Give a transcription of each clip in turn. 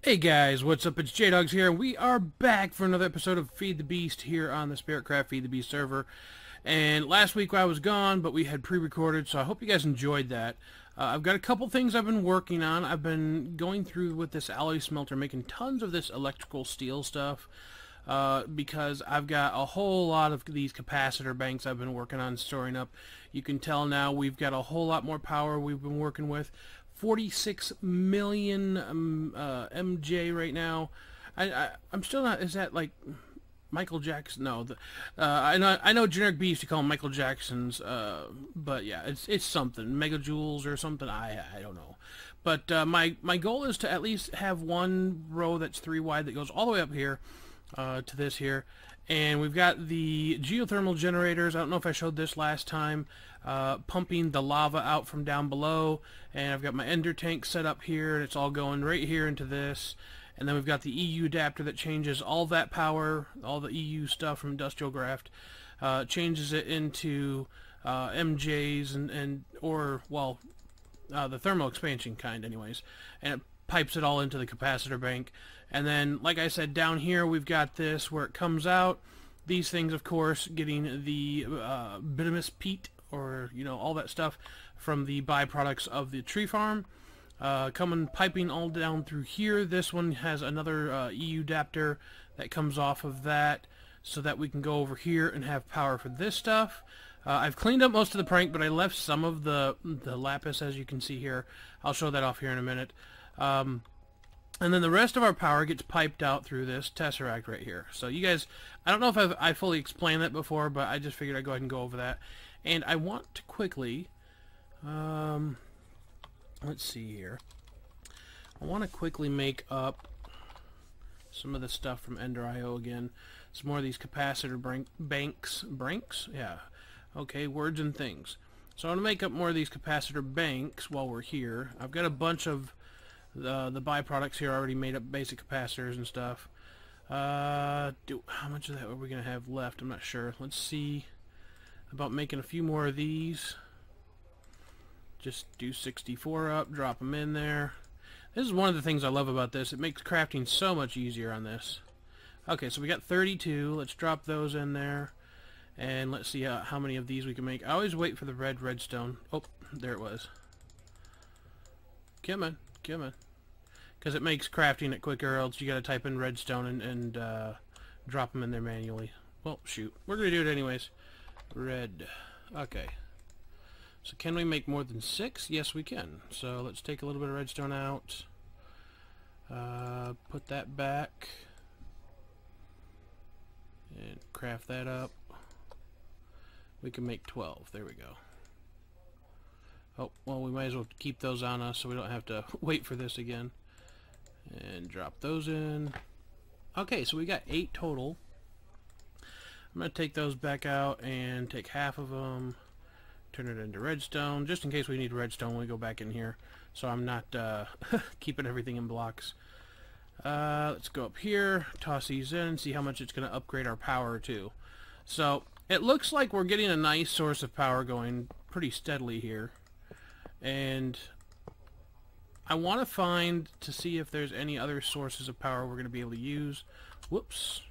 Hey guys, what's up? It's JDawgs here, and we are back for another episode of Feed the Beast here on the Spiritcraft FTB server. And last week I was gone, but we had pre-recorded, so I hope you guys enjoyed that. I've got a couple things I've been working on. I've been going through with this alloy smelter, making tons of this electrical steel stuff, because I've got a whole lot of these capacitor banks I've been working on storing up. You can tell now we've got a whole lot more power we've been working with. 46 million MJ right now. I'm still not. Is that like Michael Jackson? No, I know generic B used to call them Michael Jacksons, but yeah, it's something megajoules or something. I don't know. But my goal is to at least have one row that's 3 wide that goes all the way up here to this here. And we've got the geothermal generators. I don't know if I showed this last time, pumping the lava out from down below. And I've got my ender tank set up here, and it's all going right here into this. And then we've got the EU adapter that changes all that power, all the EU stuff from Industrial Graft, changes it into MJs the thermal expansion kind anyways. And it pipes it all into the capacitor bank. And then, like I said, down here we've got this where it comes out. These things, of course, getting the bituminous peat, or all that stuff from the byproducts of the tree farm, coming piping all down through here. This one has another EU adapter that comes off of that, so that we can go over here and have power for this stuff. I've cleaned up most of the prank, but I left some of the lapis, as you can see here. I'll show that off here in a minute. And then the rest of our power gets piped out through this tesseract right here. So you guys, I don't know if I fully explained that before, but I just figured I'd go ahead and go over that. And I want to quickly, let's see here. I want to quickly make up some of the stuff from Ender.io again. Some more of these capacitor banks? Yeah. Okay, words and things. So I want to make up more of these capacitor banks while we're here. I've got a bunch of the byproducts here already made up, basic capacitors and stuff. How much of that are we going to have left? I'm not sure. Let's see about making a few more of these. Just do 64 up, drop them in there. This is one of the things I love about this. It makes crafting so much easier on this. Okay, so we got 32. Let's drop those in there. And let's see how many of these we can make. I always wait for the redstone. Oh, there it was. Come on. Come on. Because it makes crafting it quicker, or else you gotta type in redstone and drop them in there manually. Well, shoot. We're gonna do it anyways. Red. Okay. So can we make more than 6? Yes, we can. So let's take a little bit of redstone out. Put that back. And craft that up. We can make 12. There we go. Oh, well, we might as well keep those on us so we don't have to wait for this again. And drop those in. Okay, so we got 8 total. I'm going to take those back out and take half of them, turn it into redstone, just in case we need redstone when we go back in here, so I'm not keeping everything in blocks. Let's go up here, toss these in, and see how much it's going to upgrade our power to. So, it looks like we're getting a nice source of power going pretty steadily here. And I want to see if there's any other sources of power we're going to be able to use. Whoops.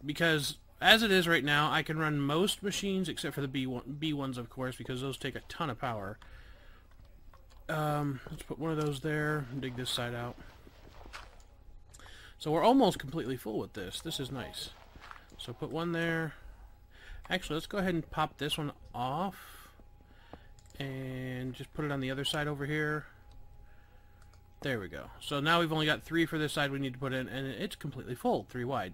Because as it is right now, I can run most machines except for the B ones, of course, because those take a ton of power. Let's put one of those there and dig this side out. So we're almost completely full with this. This is nice. So put one there. Actually, let's go ahead and pop this one off and just put it on the other side over here. There we go. So now we've only got 3 for this side we need to put in, and it's completely full, 3 wide.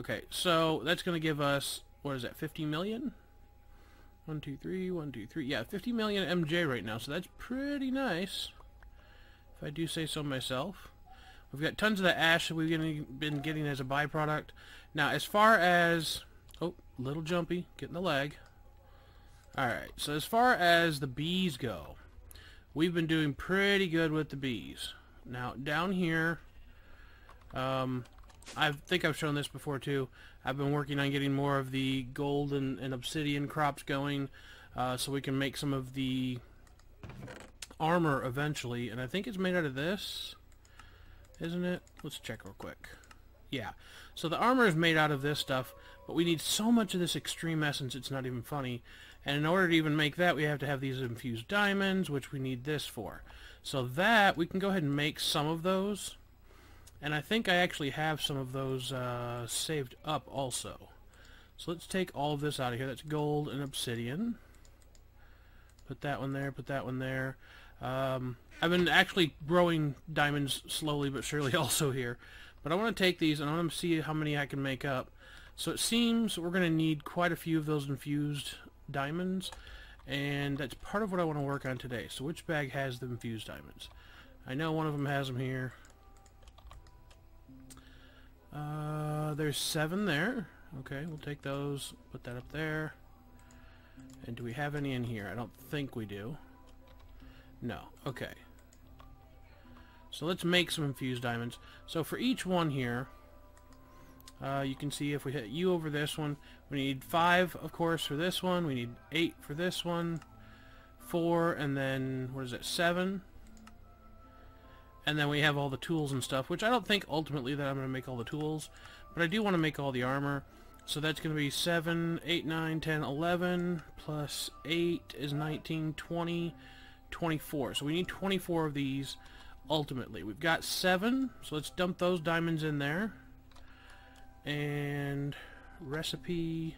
Okay, so that's going to give us, what is that, 50 million? 1, 2, 3, 1, 2, 3. Yeah, 50 million MJ right now, so that's pretty nice, if I do say so myself. We've got tons of the ash that we've been getting as a byproduct. Now, as far as... Oh, little jumpy, getting the lag. Alright, so as far as the bees go, we've been doing pretty good with the bees. Now, down here, I think I've shown this before too. I've been working on getting more of the gold and obsidian crops going, so we can make some of the armor eventually. And I think it's made out of this. Isn't it? Let's check real quick. Yeah. So the armor is made out of this stuff, but we need so much of this extreme essence it's not even funny. And in order to even make that, we have to have these infused diamonds, which we need this for. So that, we can go ahead and make some of those. And I think I actually have some of those saved up also. So let's take all of this out of here. That's gold and obsidian. Put that one there, put that one there. I've been actually growing diamonds slowly but surely also here. But I want to take these and I want to see how many I can make up. So it seems we're going to need quite a few of those infused diamonds. And that's part of what I want to work on today. So which bag has the infused diamonds? I know one of them has them here. There's 7 there. Okay, we'll take those, put that up there. And do we have any in here? I don't think we do. No. Okay. So let's make some infused diamonds. So for each one here, you can see if we hit U over this one, we need 5, of course, for this one. We need 8 for this one, 4, and then, what is it, 7? And then we have all the tools and stuff, which I don't think ultimately that I'm going to make all the tools, but I do want to make all the armor. So that's going to be 7, 8, 9, 10, 11, plus 8 is 19, 20, 24. So we need 24 of these ultimately. We've got 7, so let's dump those diamonds in there. And recipe.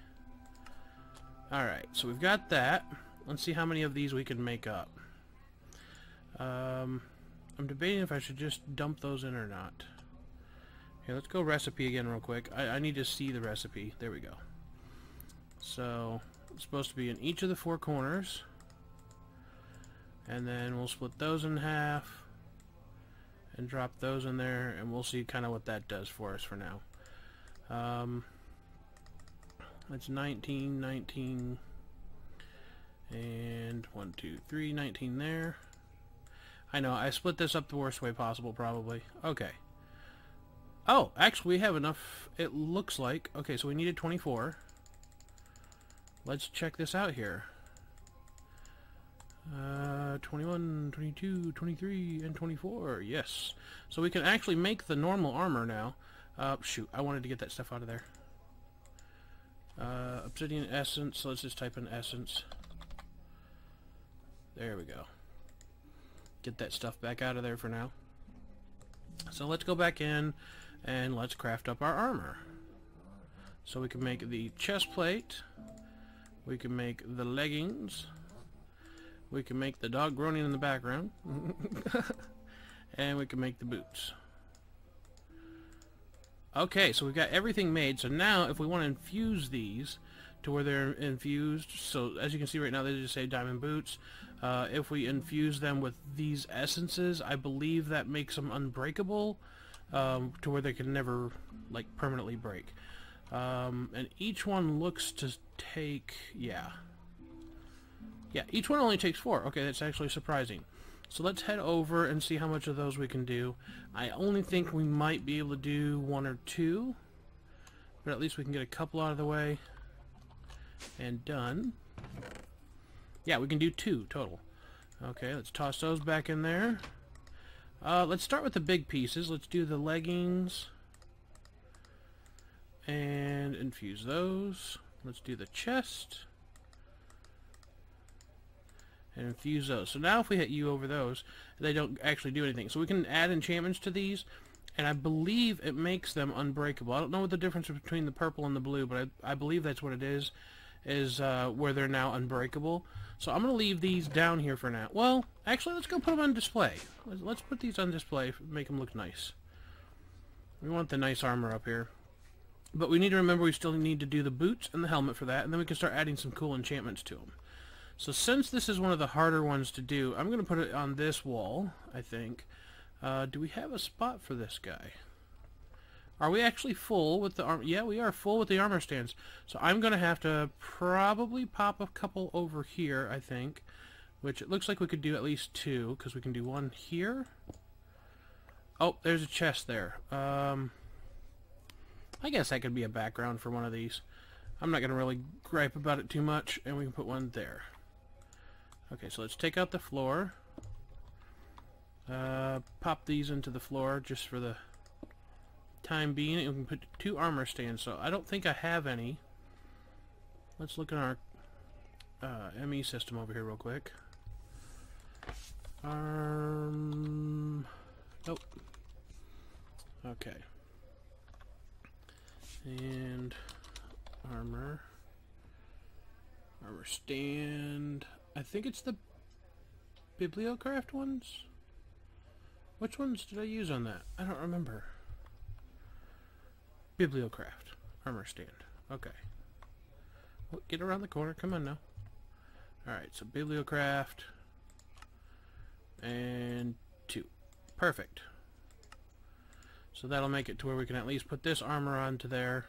Alright, so we've got that. Let's see how many of these we can make up. I'm debating if I should just dump those in or not. Here, let's go recipe again real quick. I need to see the recipe. There we go. So, it's supposed to be in each of the 4 corners. And then we'll split those in half. And drop those in there. And we'll see kind of what that does for us for now. That's 19, 19. And 1, 2, 3, 19 there. I know, I split this up the worst way possible, probably. Okay. Oh, actually, we have enough, it looks like. Okay, so we needed 24. Let's check this out here. 21, 22, 23, and 24. Yes. So we can actually make the normal armor now. Shoot, I wanted to get that stuff out of there. Obsidian essence, so let's just type in essence. There we go. Get that stuff back out of there for now. So let's go back in and let's craft up our armor. So we can make the chest plate, we can make the leggings, we can make the dog groaning in the background, and we can make the boots. Okay, so we've got everything made. So now if we want to infuse these to where they're infused, so as you can see right now they just say diamond boots. If we infuse them with these essences, I believe that makes them unbreakable, to where they can never like permanently break. And each one looks to take, yeah, each one only takes 4. Okay, that's actually surprising. So let's head over and see how much of those we can do. I only think we might be able to do 1 or 2, but at least we can get a couple out of the way and done. Yeah, we can do 2 total. Okay, let's toss those back in there. Let's start with the big pieces. Let's do the leggings and infuse those. Let's do the chest and infuse those. So now if we hit U over those, they don't actually do anything. So we can add enchantments to these, and I believe it makes them unbreakable. I don't know what the difference is between the purple and the blue, but I believe that's what it is where they're now unbreakable. So I'm going to leave these down here for now. Well, actually, let's go put them on display. Let's put these on display, make them look nice. We want the nice armor up here. But we need to remember we still need to do the boots and the helmet for that, and then we can start adding some cool enchantments to them. So since this is one of the harder ones to do, I'm going to put it on this wall, I think. Do we have a spot for this guy? Are we actually full with the armor? Yeah, we are full with the armor stands. So I'm going to have to probably pop a couple over here, I think. Which it looks like we could do at least 2, because we can do 1 here. Oh, there's a chest there. I guess that could be a background for one of these. I'm not going to really gripe about it too much, and we can put one there. Okay, so let's take out the floor. Pop these into the floor just for the time being. And we can put 2 armor stands. So I don't think I have any. Let's look at our ME system over here real quick. Nope. Okay. And armor stand. I think it's the Bibliocraft ones. Which ones did I use on that? I don't remember. Bibliocraft armor stand. Okay. Well, get around the corner. Come on now. Alright, so Bibliocraft and 2. Perfect. So that'll make it to where we can at least put this armor onto there.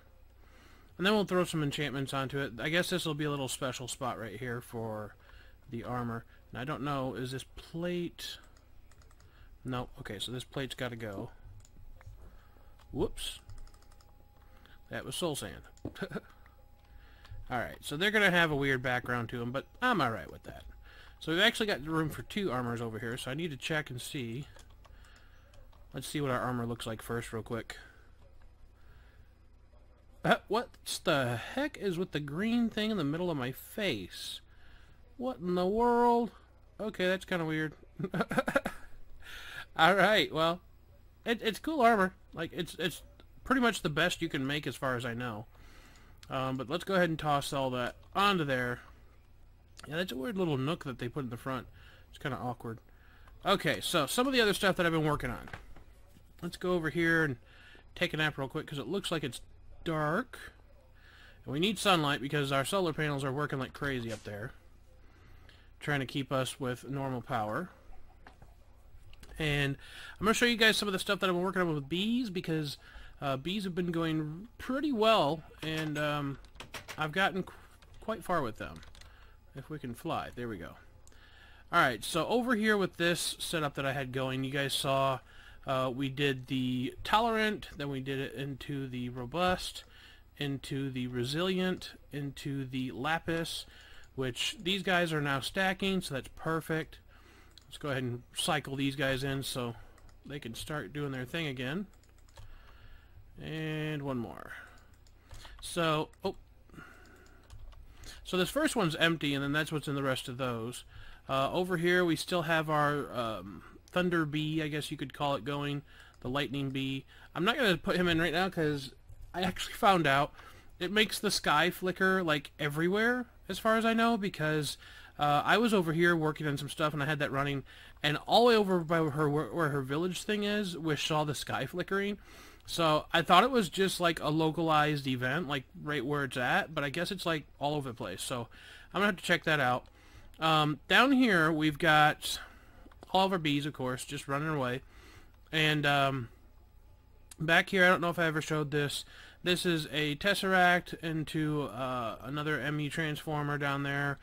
And then we'll throw some enchantments onto it. I guess this will be a little special spot right here for the armor. And I don't know, is this plate... No, okay, so this plate's got to go. Whoops. That was soul sand. Alright, so they're going to have a weird background to them, but I'm alright with that. So we've actually got room for 2 armors over here, so I need to check and see. Let's see what our armor looks like first real quick. What the heck is with the green thing in the middle of my face? What in the world? Okay, that's kind of weird. Alright, well, it's cool armor. Like, it's pretty much the best you can make as far as I know. But let's go ahead and toss all that onto there. Yeah, that's a weird little nook that they put in the front. It's kind of awkward. Okay, so some of the other stuff that I've been working on. Let's go over here and take a nap real quick because it looks like it's dark. And we need sunlight because our solar panels are working like crazy up there, trying to keep us with normal power. And I'm going to show you guys some of the stuff that I've been working on with bees because bees have been going pretty well, and I've gotten quite far with them. If we can fly. There we go. Alright, so over here with this setup that I had going, you guys saw we did the tolerant, then we did it into the robust, into the resilient, into the lapis, which these guys are now stacking, so that's perfect. Let's go ahead and cycle these guys in so they can start doing their thing again. And one more. So, so this first one's empty, and then that's what's in the rest of those. Over here we still have our Thunder Bee, I guess you could call it, going. The Lightning Bee. I'm not going to put him in right now because I actually found out it makes the sky flicker like everywhere, as far as I know, because I was over here working on some stuff and I had that running, and all the way over by where her village thing is, we saw the sky flickering. So I thought it was just like a localized event, like right where it's at, but I guess it's like all over the place. So I'm going to have to check that out. Down here we've got all of our bees, of course, just running away. And back here, I don't know if I ever showed this. This is a Tesseract into another ME transformer down there,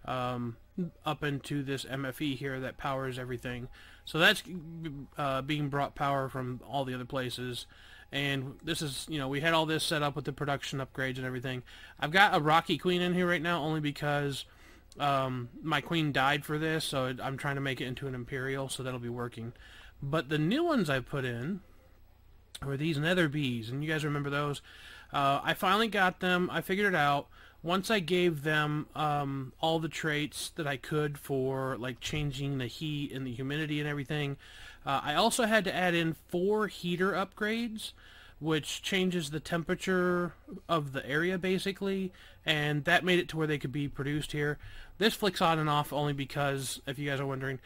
up into this MFE here that powers everything. So that's being brought power from all the other places. And this is, you know, we had all this set up with the production upgrades and everything. I've got a Rocky Queen in here right now only because my queen died for this, so I'm trying to make it into an Imperial, so that'll be working. But the new ones I put in were these Nether Bees, and you guys remember those? I finally got them. I figured it out. Once I gave them all the traits that I could for like changing the heat and the humidity and everything, I also had to add in 4 heater upgrades, which changes the temperature of the area basically, and that made it to where they could be produced here. This flicks on and off only because, if you guys are wondering,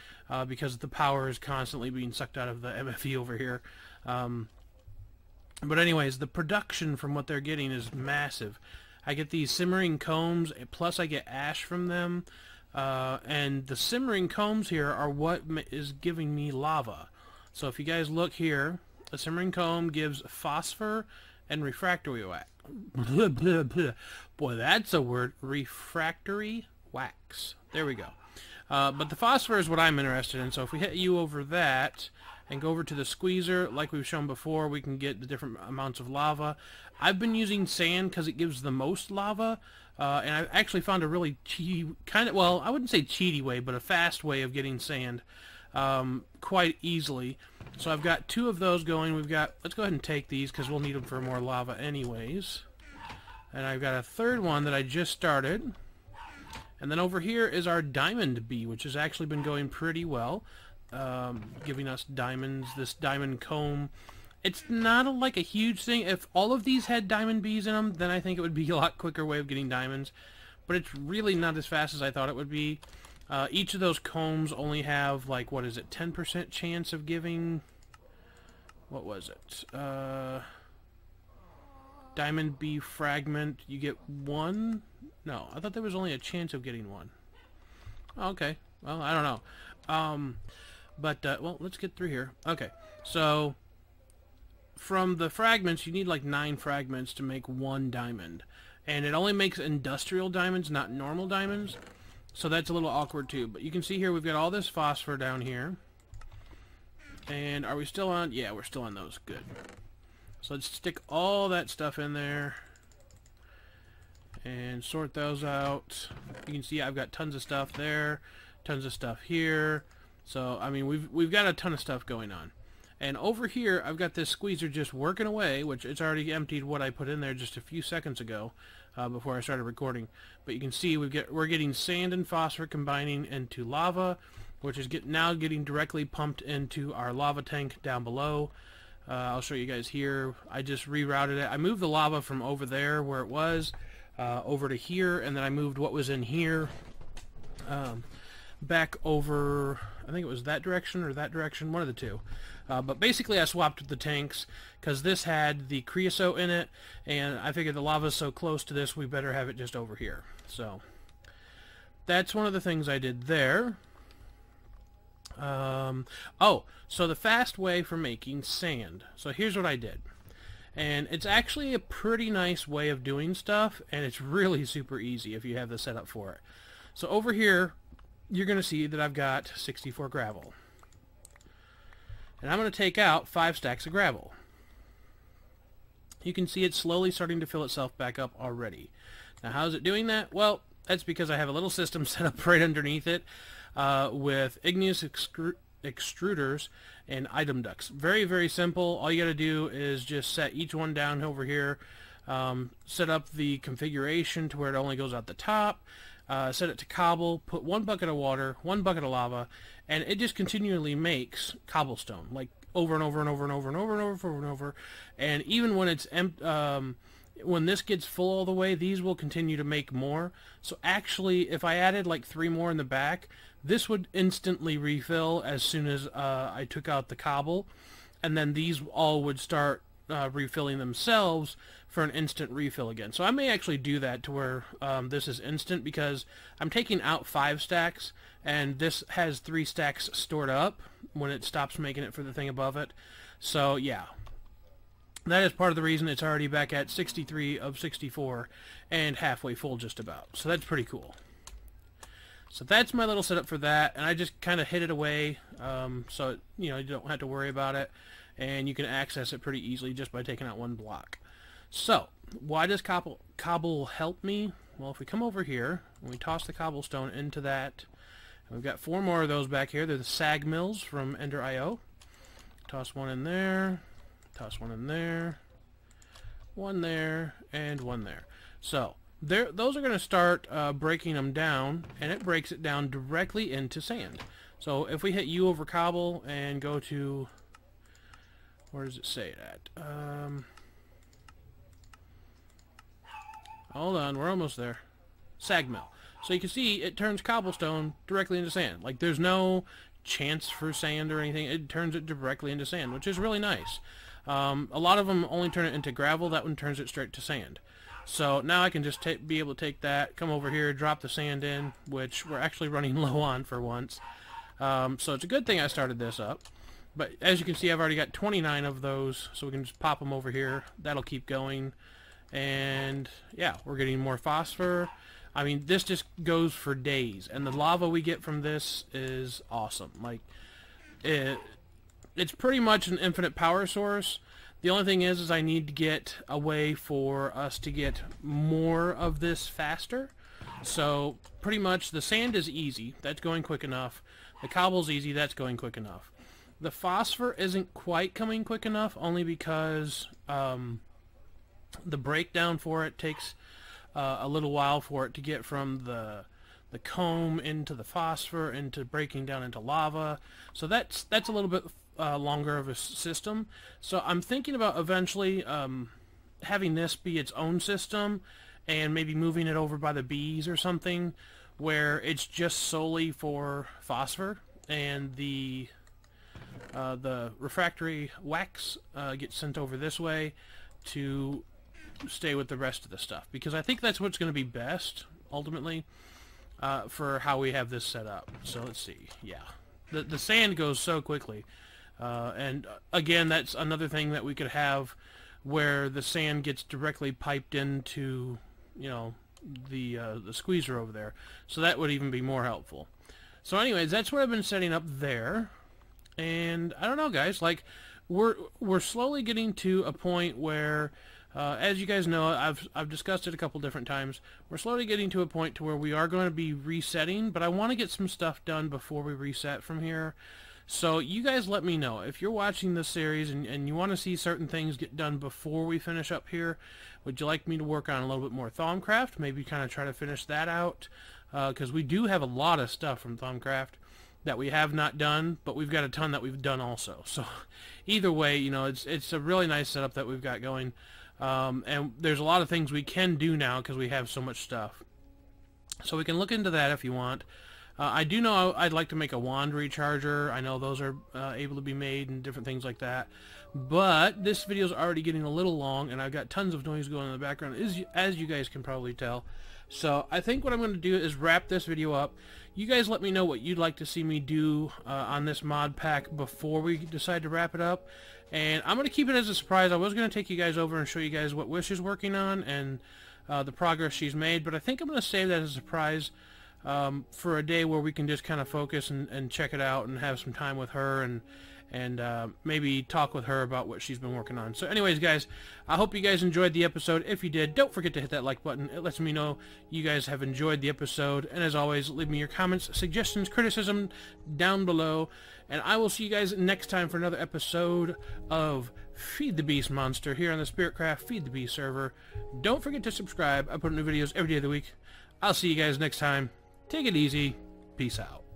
because the power is constantly being sucked out of the MFE over here. But anyways, the production from what they're getting is massive. I get these simmering combs, plus I get ash from them, and the simmering combs here are what is giving me lava. So if you guys look here, a simmering comb gives phosphor and refractory wax. Boy, that's a word. Refractory wax. There we go. But the phosphor is what I'm interested in. So if we hit U over that and go over to the squeezer, like we've shown before, we can get the different amounts of lava. I've been using sand because it gives the most lava. And I've actually found a really cheaty, kind of, well, I wouldn't say cheaty way, but a fast way of getting sand. quite easily. So I've got 2 of those going. Let's go ahead and take these because we'll need them for more lava anyways. And I've got a 3rd one that I just started. And then over here is our diamond bee, which has actually been going pretty well, giving us diamonds, this diamond comb. It's not like a huge thing. If all of these had diamond bees in them, then I think it would be a lot quicker way of getting diamonds. But it's really not as fast as I thought it would be. Each of those combs only have, like, what is it, 10% chance of giving... What was it? Diamond bee fragment, you get 1? No, I thought there was only a chance of getting 1. Oh, okay. Well, I don't know. Well, let's get through here. Okay, so... From the fragments, you need like 9 fragments to make 1 diamond. And it only makes industrial diamonds, not normal diamonds. So that's a little awkward too. But you can see here we've got all this phosphor down here. And are we still on? Yeah, we're still on those. Good. So let's stick all that stuff in there. And sort those out. You can see I've got tons of stuff there. Tons of stuff here. So, I mean, we've got a ton of stuff going on. And over here, I've got this squeezer just working away, which it's already emptied what I put in there just a few seconds ago, before I started recording. But you can see we're getting sand and phosphor combining into lava, which is now getting directly pumped into our lava tank down below. I'll show you guys here. I just rerouted it. I moved the lava from over there where it was over to here, and then I moved what was in here back over, I think it was that direction or that direction, one of the two. But basically I swapped the tanks because this had the creosote in it, and I figured the lava's so close to this we better have it just over here. So that's one of the things I did there. Oh, so the fast way for making sand. So here's what I did. And it's actually a pretty nice way of doing stuff, and it's really super easy if you have the setup for it. So over here, you're going to see that I've got 64 gravel. And I'm going to take out 5 stacks of gravel. You can see it's slowly starting to fill itself back up already. Now, how's it doing that? Well, that's because I have a little system set up right underneath it with igneous extruders and item ducts. Very, very simple. All you got to do is just set each one down over here, set up the configuration to where it only goes out the top, set it to cobble, put 1 bucket of water, 1 bucket of lava, and it just continually makes cobblestone, like over and over and over and over and over and over and over. And even when it's when this gets full all the way, these will continue to make more. So actually, if I added like 3 more in the back, this would instantly refill as soon as I took out the cobble, and then these all would start refilling themselves for an instant refill again. So I may actually do that to where this is instant, because I'm taking out 5 stacks, and this has 3 stacks stored up when it stops making it for the thing above it. So yeah, that is part of the reason it's already back at 63 of 64 and halfway full just about. So that's pretty cool. So that's my little setup for that, and I just kind of hid it away so you don't have to worry about it, and you can access it pretty easily just by taking out 1 block. So why does cobble help me? Well, if we come over here and we toss the cobblestone into that, and we've got 4 more of those back here. They're the sag mills from Ender.io. Toss 1 in there, toss 1 in there, 1 there, and 1 there. So those are going to start breaking them down, and it breaks it down directly into sand. So if we hit U over cobble and go to, where does it say it at? Hold on, we're almost there. Sag mill. So you can see it turns cobblestone directly into sand. Like, there's no chance for sand or anything. It turns it directly into sand, which is really nice. A lot of them only turn it into gravel. That one turns it straight to sand. So now I can just be able to take that, come over here, drop the sand in, which we're actually running low on for once. So it's a good thing I started this up. But as you can see, I've already got 29 of those, so we can just pop them over here. That'll keep going. And yeah, we're getting more phosphor. I mean, this just goes for days, and the lava we get from this is awesome. Like, it's pretty much an infinite power source. The only thing is I need to get a way for us to get more of this faster. So pretty much the sand is easy. That's going quick enough. The cobble's easy. That's going quick enough. The phosphor isn't quite coming quick enough, only because the breakdown for it takes a little while for it to get from the comb into the phosphor into breaking down into lava. So that's a little bit longer of a system. So I'm thinking about eventually having this be its own system and maybe moving it over by the bees or something where it's just solely for phosphor, and the refractory wax gets sent over this way to stay with the rest of the stuff, because I think that's what's going to be best ultimately for how we have this set up. So let's see. Yeah, the sand goes so quickly, and again, that's another thing that we could have where the sand gets directly piped into, you know, the squeezer over there. So that would even be more helpful. So anyways, that's what I've been setting up there. And I don't know, guys, like we're slowly getting to a point where as you guys know, I've discussed it a couple different times. We're slowly getting to a point to where we are going to be resetting, but I want to get some stuff done before we reset from here. So you guys let me know if you're watching this series and you want to see certain things get done before we finish up here. Would you like me to work on a little bit more Thaumcraft? Maybe kind of try to finish that out, because we do have a lot of stuff from Thaumcraft that we have not done, but we've got a ton that we've done also. So either way, you know, it's a really nice setup that we've got going, and there's a lot of things we can do now because we have so much stuff. So we can look into that if you want. I do know I'd like to make a wand recharger. I know those are able to be made and different things like that. But this video is already getting a little long, and I've got tons of noise going in the background, as you guys can probably tell. So I think what I'm going to do is wrap this video up. You guys let me know what you'd like to see me do on this mod pack before we decide to wrap it up. And I'm going to keep it as a surprise. I was going to take you guys over and show you guys what Wish is working on and the progress she's made, but I think I'm going to save that as a surprise for a day where we can just kind of focus and check it out and have some time with her and maybe talk with her about what she's been working on. So anyways, guys, I hope you guys enjoyed the episode. If you did, don't forget to hit that like button. It lets me know you guys have enjoyed the episode. And as always, leave me your comments, suggestions, criticism down below. And I will see you guys next time for another episode of Feed the Beast Monster here on the Spiritcraft Feed the Beast server. Don't forget to subscribe. I put new videos every day of the week. I'll see you guys next time. Take it easy. Peace out.